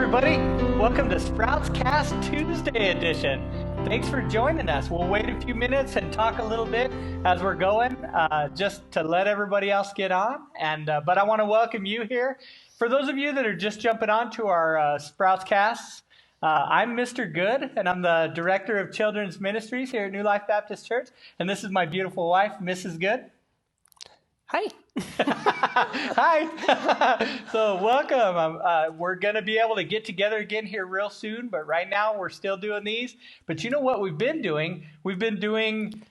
everybody. Welcome to SproutsCast Tuesday edition. Thanks for joining us. We'll wait a few minutes and talk a little bit as we're going, just to let everybody else get on. But I want to welcome you here. For those of you that are just jumping on to our SproutsCasts, I'm Mr. Good, and I'm the Director of Children's Ministries here at NewLife Baptist Church. And this is my beautiful wife, Mrs. Good. Hi. Hi. So welcome. We're going to be able to get together again here real soon, but right now we're still doing these. But you know what we've been doing? We've been doing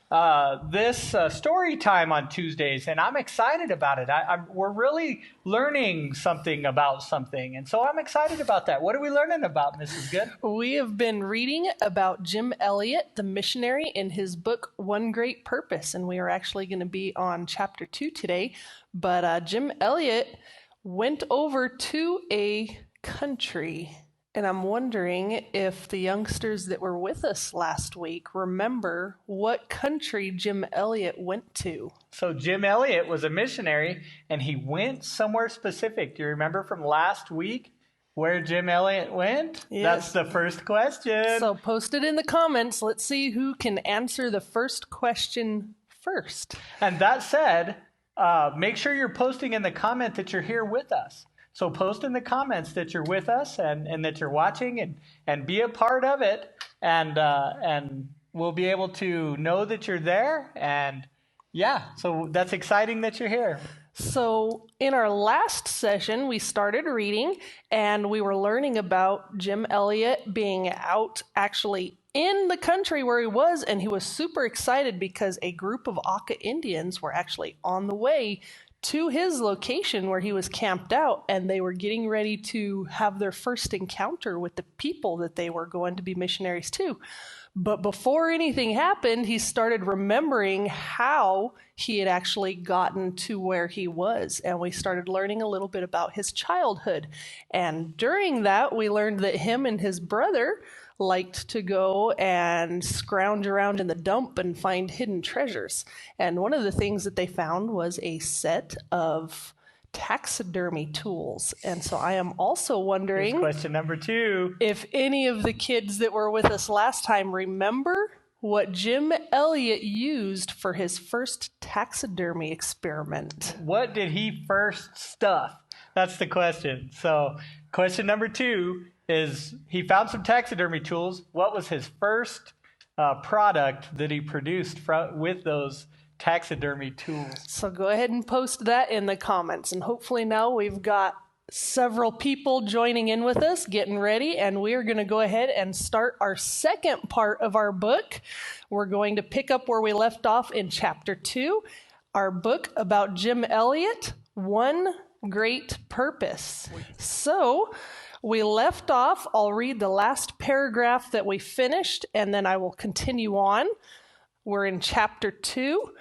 this story time on Tuesdays, and I'm excited about it. We're really learning something about something, and so I'm excited about that. What are we learning about, Mrs. Good? We have been reading about Jim Elliott, the missionary, in his book, One Great Purpose, and we are actually going to be on chapter 2 today. But Jim Elliott went over to a country, and I'm wondering if the youngsters that were with us last week remember what country Jim Elliott went to. So Jim Elliott was a missionary, and he went somewhere specific. Do you remember from last week where Jim Elliott went? Yes. That's the first question. So post it in the comments. Let's see who can answer the first question first. And that said, make sure you're posting in the comment that you're here with us. So post in the comments that you're with us and that you're watching and be a part of it. And we'll be able to know that you're there. And yeah, so that's exciting that you're here. So in our last session, we started reading and we were learning about Jim Elliott being out actually in the country where he was, and he was super excited because a group of Auca Indians were actually on the way to his location where he was camped out, and they were getting ready to have their first encounter with the people that they were going to be missionaries to. But before anything happened, he started remembering how he had actually gotten to where he was, and we started learning a little bit about his childhood. And during that, we learned that him and his brother liked to go and scrounge around in the dump and find hidden treasures. And one of the things that they found was a set of taxidermy tools. And so I am also wondering, here's question number 2, if any of the kids that were with us last time remember what Jim Elliott used for his first taxidermy experiment. What did he first stuff? That's the question. So question number 2 is, he found some taxidermy tools. What was his first product that he produced with those taxidermy tools? So go ahead and post that in the comments. And hopefully now we've got several people joining in with us, getting ready, and we are going to go ahead and start our second part of our book. We're going to pick up where we left off in chapter 2, our book about Jim Elliott, One Great Purpose. So we left off, I'll read the last paragraph that we finished, and then I will continue on. We're in chapter 2.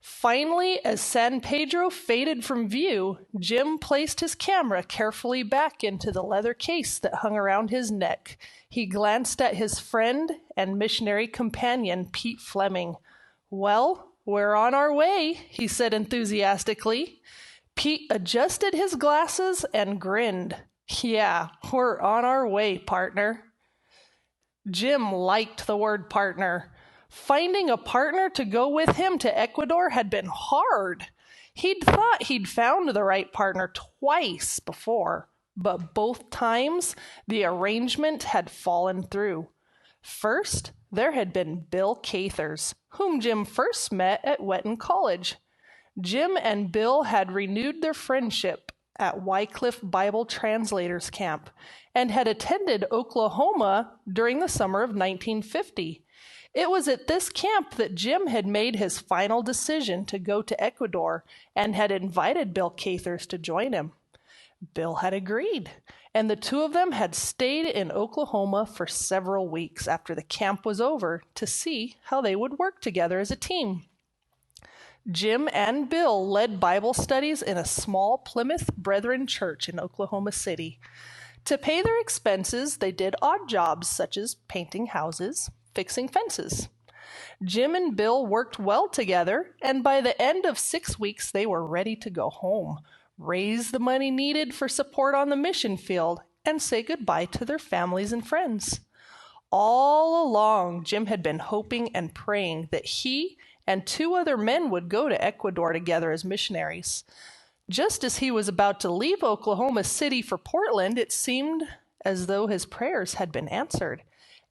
Finally, as San Pedro faded from view, Jim placed his camera carefully back into the leather case that hung around his neck. He glanced at his friend and missionary companion, Pete Fleming. "Well, we're on our way," he said enthusiastically. Pete adjusted his glasses and grinned. "Yeah, we're on our way, partner." Jim liked the word partner. Finding a partner to go with him to Ecuador had been hard. He'd thought he'd found the right partner twice before, but both times the arrangement had fallen through. First, there had been Bill Cathers, whom Jim first met at Wheaton College. Jim and Bill had renewed their friendship at Wycliffe Bible Translators Camp and had attended Oklahoma during the summer of 1950. It was at this camp that Jim had made his final decision to go to Ecuador and had invited Bill Cathers to join him. Bill had agreed, and the two of them had stayed in Oklahoma for several weeks after the camp was over to see how they would work together as a team. Jim and Bill led Bible studies in a small Plymouth Brethren church in Oklahoma City. To pay their expenses, they did odd jobs such as painting houses, fixing fences. Jim and Bill worked well together, and by the end of 6 weeks, they were ready to go home, raise the money needed for support on the mission field, and say goodbye to their families and friends. All along, Jim had been hoping and praying that he and 2 other men would go to Ecuador together as missionaries. Just as he was about to leave Oklahoma City for Portland, it seemed as though his prayers had been answered.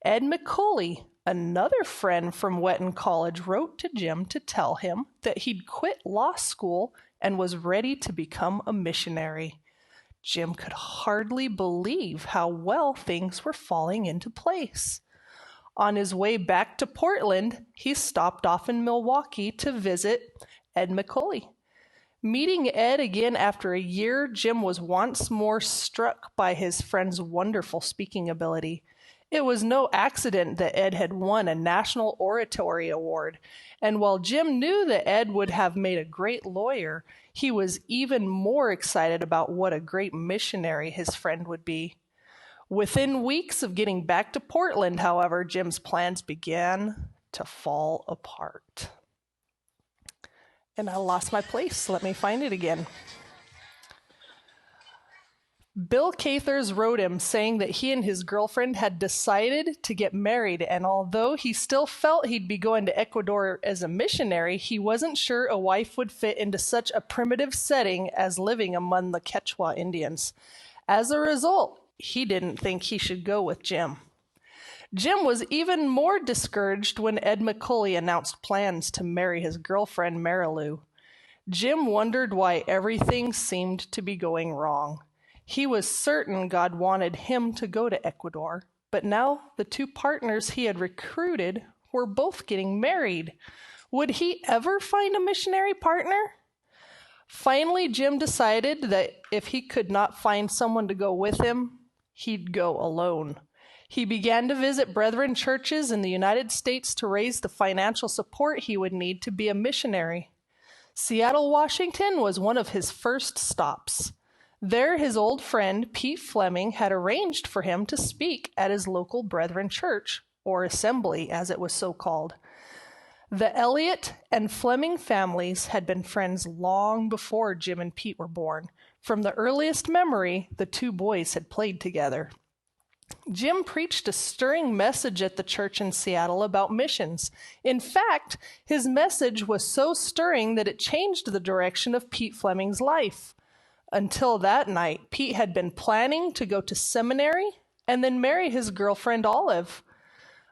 Ed McCauley, another friend from Wheaton College, wrote to Jim to tell him that he'd quit law school and was ready to become a missionary. Jim could hardly believe how well things were falling into place. On his way back to Portland, he stopped off in Milwaukee to visit Ed McCauley. Meeting Ed again after a year, Jim was once more struck by his friend's wonderful speaking ability. It was no accident that Ed had won a National Oratory Award, and while Jim knew that Ed would have made a great lawyer, he was even more excited about what a great missionary his friend would be. Within weeks of getting back to Portland, however, Jim's plans began to fall apart. And I lost my place. Let me find it again. Bill Cathers wrote him saying that he and his girlfriend had decided to get married, and although he still felt he'd be going to Ecuador as a missionary, he wasn't sure a wife would fit into such a primitive setting as living among the Quechua Indians. As a result, he didn't think he should go with Jim. Jim was even more discouraged when Ed McCauley announced plans to marry his girlfriend, Marilou. Jim wondered why everything seemed to be going wrong. He was certain God wanted him to go to Ecuador, but now the 2 partners he had recruited were both getting married. Would he ever find a missionary partner? Finally, Jim decided that if he could not find someone to go with him, he'd go alone. He began to visit brethren churches in the United States to raise the financial support he would need to be a missionary. Seattle, Washington was one of his first stops. There, his old friend, Pete Fleming, had arranged for him to speak at his local Brethren church, or assembly, as it was so called. The Elliott and Fleming families had been friends long before Jim and Pete were born. From the earliest memory, the 2 boys had played together. Jim preached a stirring message at the church in Seattle about missions. In fact, his message was so stirring that it changed the direction of Pete Fleming's life. Until that night, Pete had been planning to go to seminary and then marry his girlfriend, Olive.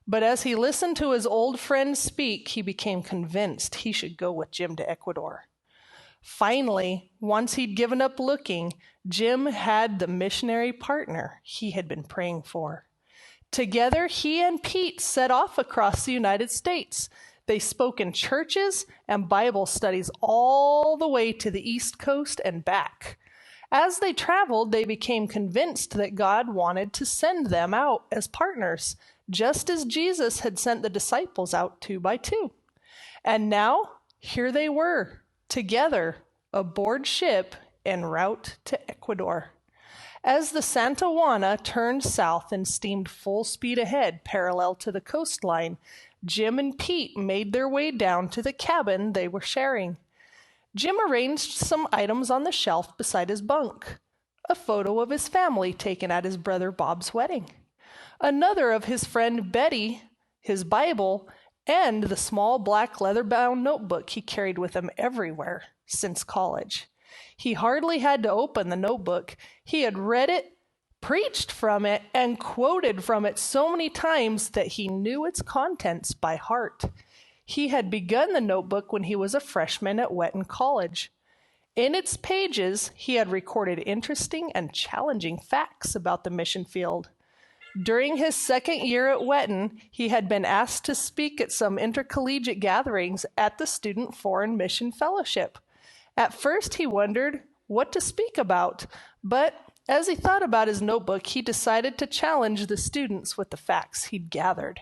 But as he listened to his old friend speak, he became convinced he should go with Jim to Ecuador. Finally, once he'd given up looking, Jim had the missionary partner he had been praying for. Together, he and Pete set off across the United States. They spoke in churches and Bible studies all the way to the East Coast and back. As they traveled, they became convinced that God wanted to send them out as partners, just as Jesus had sent the disciples out 2 by 2. And now, here they were, together, aboard ship en route to Ecuador. As the Santa Juana turned south and steamed full speed ahead parallel to the coastline, Jim and Pete made their way down to the cabin they were sharing. Jim arranged some items on the shelf beside his bunk. A photo of his family taken at his brother Bob's wedding. Another of his friend Betty, his Bible, and the small black leather-bound notebook he carried with him everywhere since college. He hardly had to open the notebook. He had read it, preached from it, and quoted from it so many times that he knew its contents by heart. He had begun the notebook when he was a freshman at Wheaton College. In its pages, he had recorded interesting and challenging facts about the mission field. During his 2nd year at Wheaton, he had been asked to speak at some intercollegiate gatherings at the Student Foreign Mission Fellowship. At first, he wondered what to speak about, but as he thought about his notebook, he decided to challenge the students with the facts he'd gathered.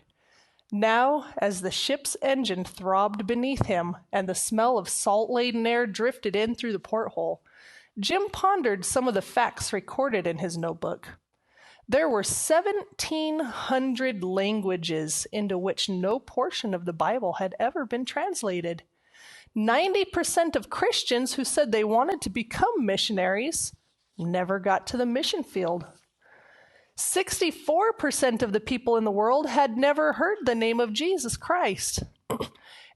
Now, as the ship's engine throbbed beneath him and the smell of salt-laden air drifted in through the porthole, Jim pondered some of the facts recorded in his notebook. There were 1,700 languages into which no portion of the Bible had ever been translated. 90% of Christians who said they wanted to become missionaries never got to the mission field. 64% of the people in the world had never heard the name of Jesus Christ.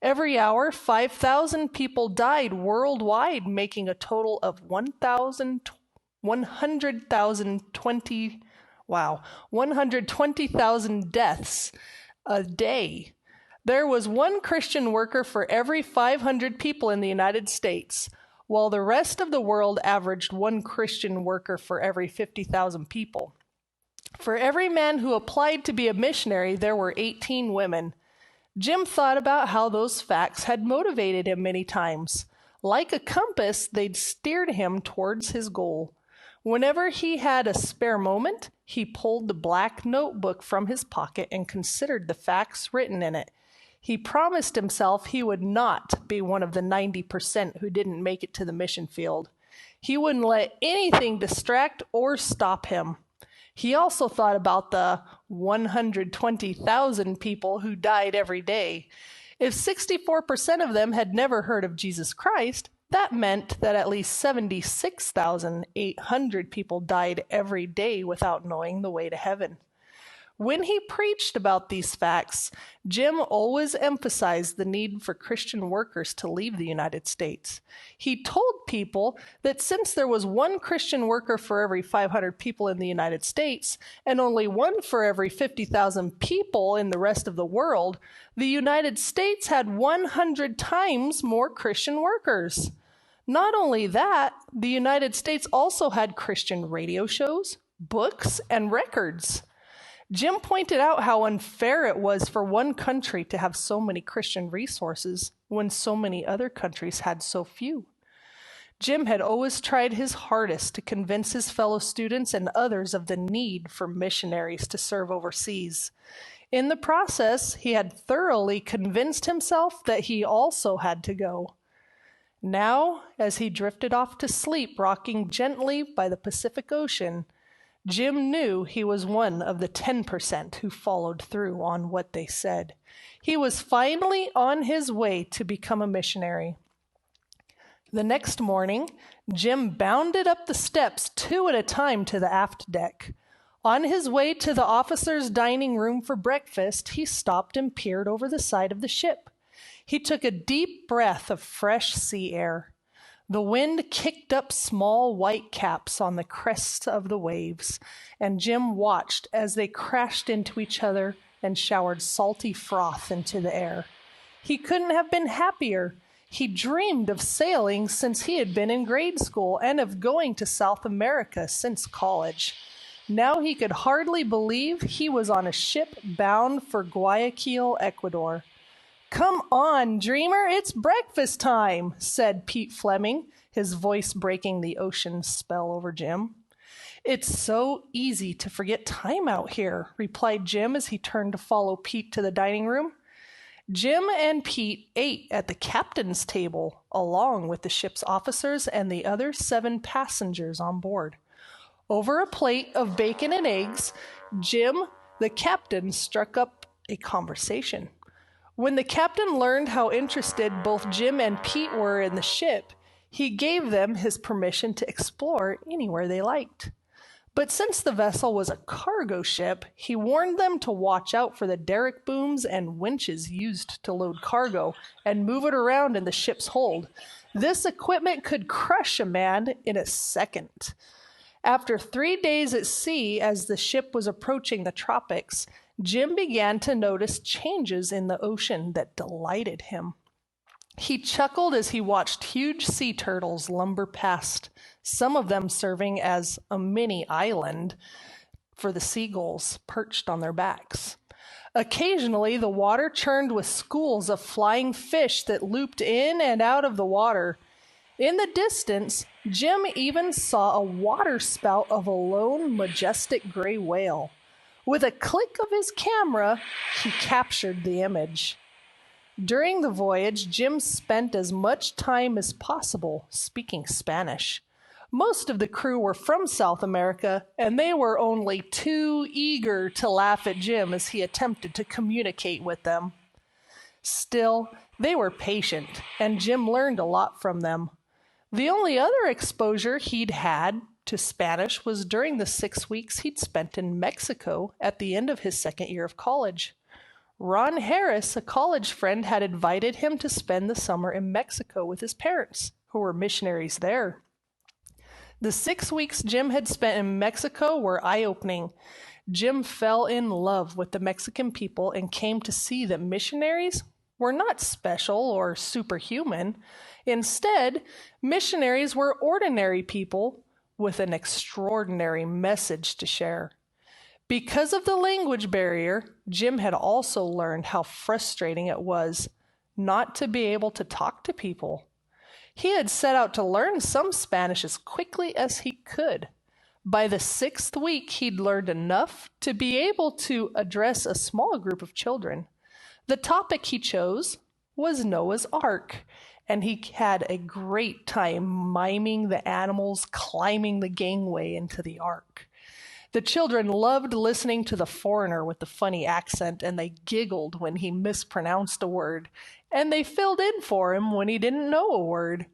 Every hour, 5,000 people died worldwide, making a total of 120,000 deaths a day. There was one Christian worker for every 500 people in the United States, while the rest of the world averaged one Christian worker for every 50,000 people. For every man who applied to be a missionary, there were 18 women. Jim thought about how those facts had motivated him many times. Like a compass, they'd steered him towards his goal. Whenever he had a spare moment, he pulled the black notebook from his pocket and considered the facts written in it. He promised himself he would not be one of the 90% who didn't make it to the mission field. He wouldn't let anything distract or stop him. He also thought about the 120,000 people who died every day. If 64% of them had never heard of Jesus Christ, that meant that at least 76,800 people died every day without knowing the way to heaven. When he preached about these facts, Jim always emphasized the need for Christian workers to leave the United States. He told people that since there was one Christian worker for every 500 people in the United States and only one for every 50,000 people in the rest of the world, the United States had 100 times more Christian workers. Not only that, the United States also had Christian radio shows, books, and records. Jim pointed out how unfair it was for one country to have so many Christian resources when so many other countries had so few. Jim had always tried his hardest to convince his fellow students and others of the need for missionaries to serve overseas. In the process, he had thoroughly convinced himself that he also had to go. Now, as he drifted off to sleep, rocking gently by the Pacific Ocean, Jim knew he was one of the 10% who followed through on what they said. He was finally on his way to become a missionary. The next morning, Jim bounded up the steps 2 at a time to the aft deck. On his way to the officers' dining room for breakfast, he stopped and peered over the side of the ship. He took a deep breath of fresh sea air. The wind kicked up small white caps on the crests of the waves, and Jim watched as they crashed into each other and showered salty froth into the air. He couldn't have been happier. He dreamed of sailing since he had been in grade school and of going to South America since college. Now he could hardly believe he was on a ship bound for Guayaquil, Ecuador. "Come on, dreamer, it's breakfast time," said Pete Fleming, his voice breaking the ocean spell over Jim. "It's so easy to forget time out here," replied Jim as he turned to follow Pete to the dining room. Jim and Pete ate at the captain's table, along with the ship's officers and the other 7 passengers on board. Over a plate of bacon and eggs, Jim, the captain, struck up a conversation. When the captain learned how interested both Jim and Pete were in the ship, he gave them his permission to explore anywhere they liked. But since the vessel was a cargo ship, he warned them to watch out for the derrick booms and winches used to load cargo and move it around in the ship's hold. This equipment could crush a man in a second. After 3 days at sea, as the ship was approaching the tropics, Jim began to notice changes in the ocean that delighted him. He chuckled as he watched huge sea turtles lumber past, some of them serving as a mini island for the seagulls perched on their backs. Occasionally, the water churned with schools of flying fish that looped in and out of the water. In the distance, Jim even saw a water spout of a lone, majestic gray whale. With a click of his camera, he captured the image. During the voyage, Jim spent as much time as possible speaking Spanish. Most of the crew were from South America, and they were only too eager to laugh at Jim as he attempted to communicate with them. Still, they were patient, and Jim learned a lot from them. The only other exposure he'd had to Spanish was during the 6 weeks he'd spent in Mexico at the end of his second year of college. Ron Harris, a college friend, had invited him to spend the summer in Mexico with his parents, who were missionaries there. The 6 weeks Jim had spent in Mexico were eye-opening. Jim fell in love with the Mexican people and came to see that missionaries were not special or superhuman. Instead, missionaries were ordinary people with an extraordinary message to share. Because of the language barrier, Jim had also learned how frustrating it was not to be able to talk to people. He had set out to learn some Spanish as quickly as he could. By the 6th week, he'd learned enough to be able to address a small group of children. The topic he chose was Noah's Ark, and he had a great time miming the animals climbing the gangway into the ark. The children loved listening to the foreigner with the funny accent, and they giggled when he mispronounced a word, and they filled in for him when he didn't know a word.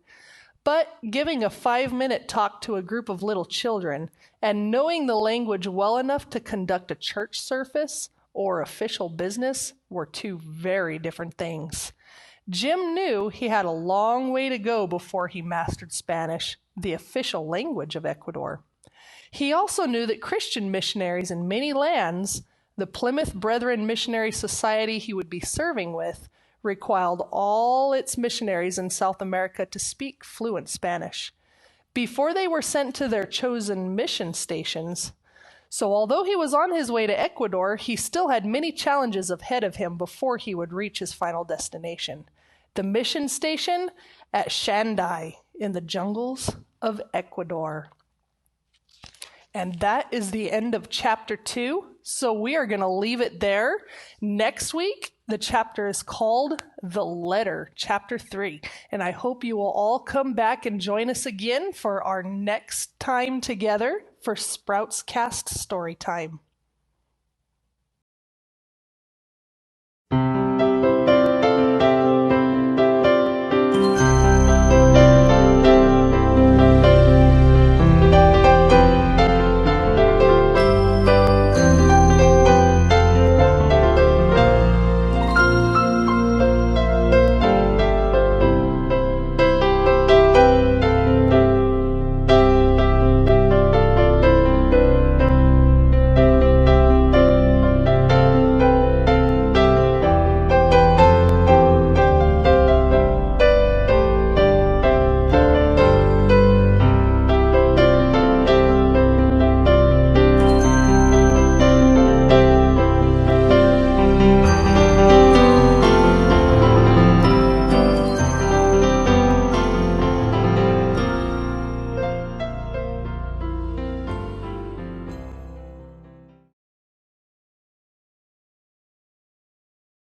But giving a 5-minute talk to a group of little children and knowing the language well enough to conduct a church service or official business were two very different things. Jim knew he had a long way to go before he mastered Spanish, the official language of Ecuador. He also knew that Christian missionaries in many lands, the Plymouth Brethren Missionary Society he would be serving with, required all its missionaries in South America to speak fluent Spanish before they were sent to their chosen mission stations. So although he was on his way to Ecuador, he still had many challenges ahead of him before he would reach his final destination, the mission station at Shandai in the jungles of Ecuador. And that is the end of chapter 2. So we are going to leave it there. Next week, the chapter is called The Letter, chapter 3. And I hope you will all come back and join us again for our next time together for SproutsCast Story Time.